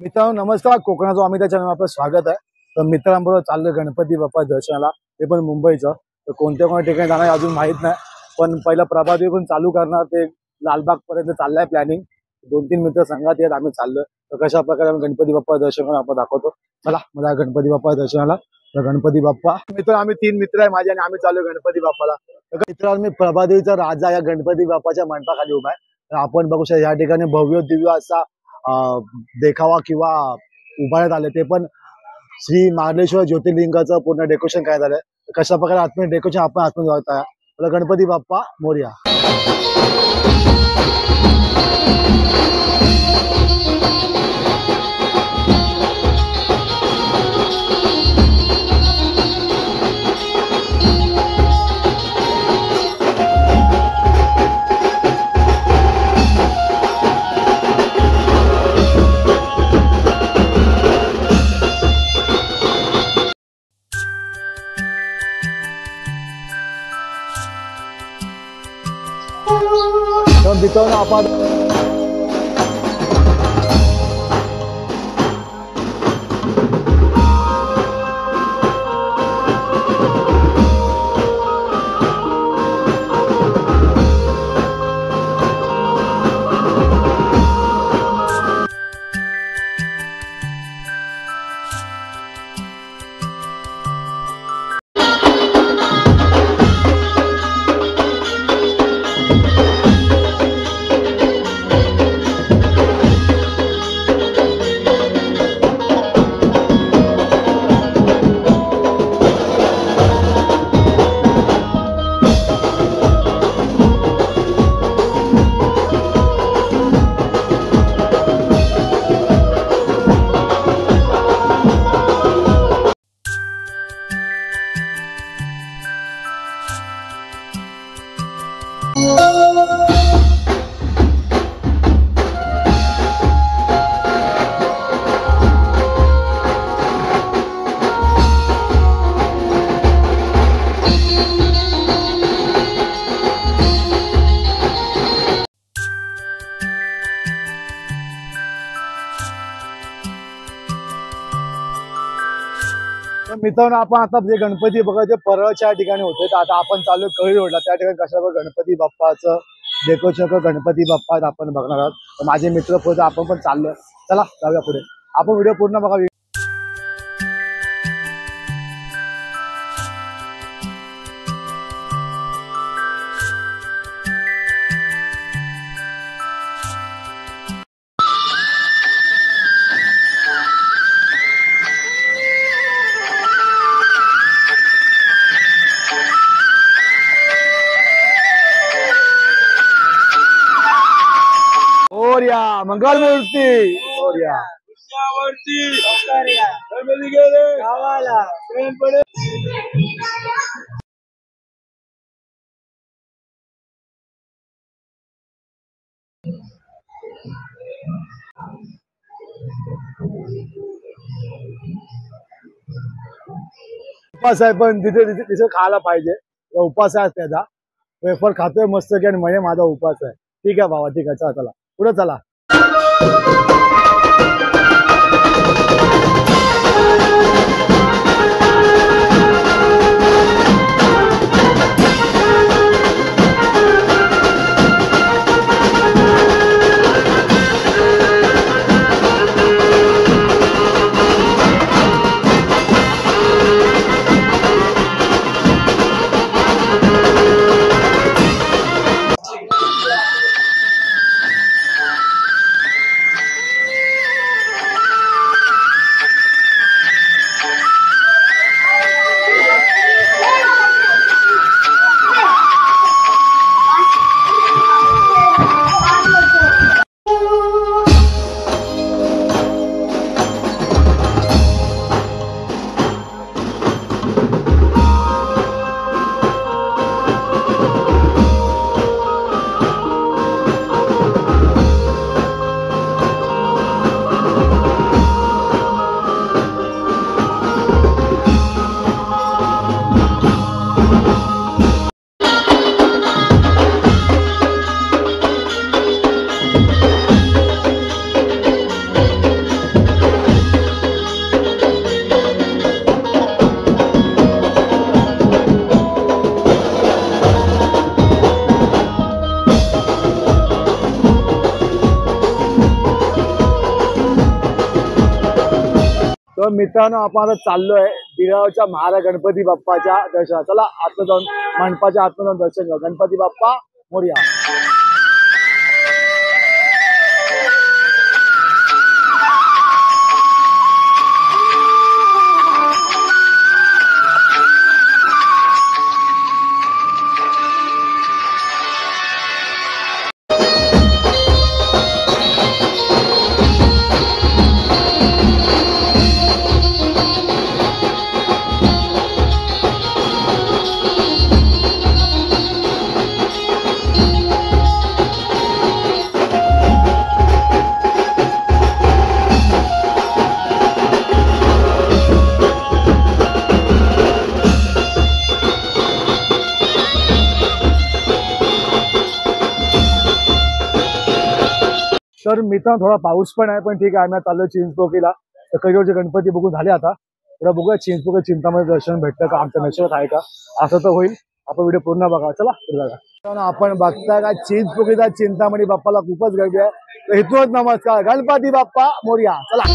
मित्रांनो नमस्कार, कोकणाचा आम्ही त्या चॅनल आपलं स्वागत आहे। तर मित्रांबरोबर चाललोय गणपती बाप्पा दर्शनाला, ते पण मुंबईचं। तर कोणत्या ठिकाणी जाणार अजून माहित नाही, पण पहिला प्रभादेवी पण चालू करणार, ते लालबाग पर्यंत चाललाय प्लॅनिंग। 2-3 मित्र संघात आहेत, आम्ही चाललोय। तर कशा प्रकारे आम्ही गणपती बाप्पा दर्शनाला आपण दाखवतो। चला मला गणपती बाप्पा दर्शनाला। तर गणपती बाप्पा मित्र, आम्ही 3 मित्र आहे माझे आणि आम्ही चाललोय गणपती बाप्पाला। तर मित्रांनो मी प्रभादेवीचा राजा या गणपती बाप्पाच्या मंडपाखाली उभा आहे। तर आपण बघू शकता या ठिकाणी भव्य दिव्य असा देखावा किंवा उभारण्यात आले, ते पण श्री मार्लेश्वर ज्योतिर्लिंगाचं पूर्ण डेकोरेशन काय झालंय। कशा प्रकारे आतमध्ये डेकोरेशन आपण आतमध्ये बघताय। गणपती बाप्पा मोरया। तर मित्रांनो आपण मित्रांनो आपण आता जे गणपती बघायचे परळच्या ठिकाणी होते, तर आता आपण चालू कळी रोडला। त्या ठिकाणी कशा गणपती बाप्पाचं डेकोरेशन गणपती बाप्पा आपण बघणार आहोत। तर माझे मित्र पुढे आपण पण चाललोय, चला जाऊया पुढे। आपण व्हिडिओ पूर्ण बघा। मोरया मंगल मूर्ती मोरया। उपास आहे पण तिथे खायला पाहिजे, उपास आहे त्याचा। वेफर खातोय मस्त की, आणि म्हणे माझा उपास आहे। ठीक आहे बाबा, ठीक आहे, चला चला पुढे चला। तर मित्रांनो आपण आता चाललोय दिरावच्या महाराज गणपती बाप्पाच्या दर्शनाला. चला आतमध्ये जाऊन मंडपाच्या आतमध्ये जाऊन दर्शन घेऊ. गणपती बाप्पा मोरया. तर मित्रांनो थोडा पाऊस पण आहे, पण ठीक आहे. आम्ही चाललो चिंचपोकीला. तर करिओरचे गणपती बघून झाले आता. थोडा बघूया चिंचपोकी चिंतामध्ये दर्शन भेटतं का, आमच्या नशिबात आहे का. असं तर होईल. आपण व्हिडिओ पूर्ण बघा. चला पुढे आपण बघता का चिंचपोकीचा चिंतामणी बाप्पाला खूपच गर्दी आहे. तर इथूनच नमस्कार. गणपती बाप्पा मोरया. चला.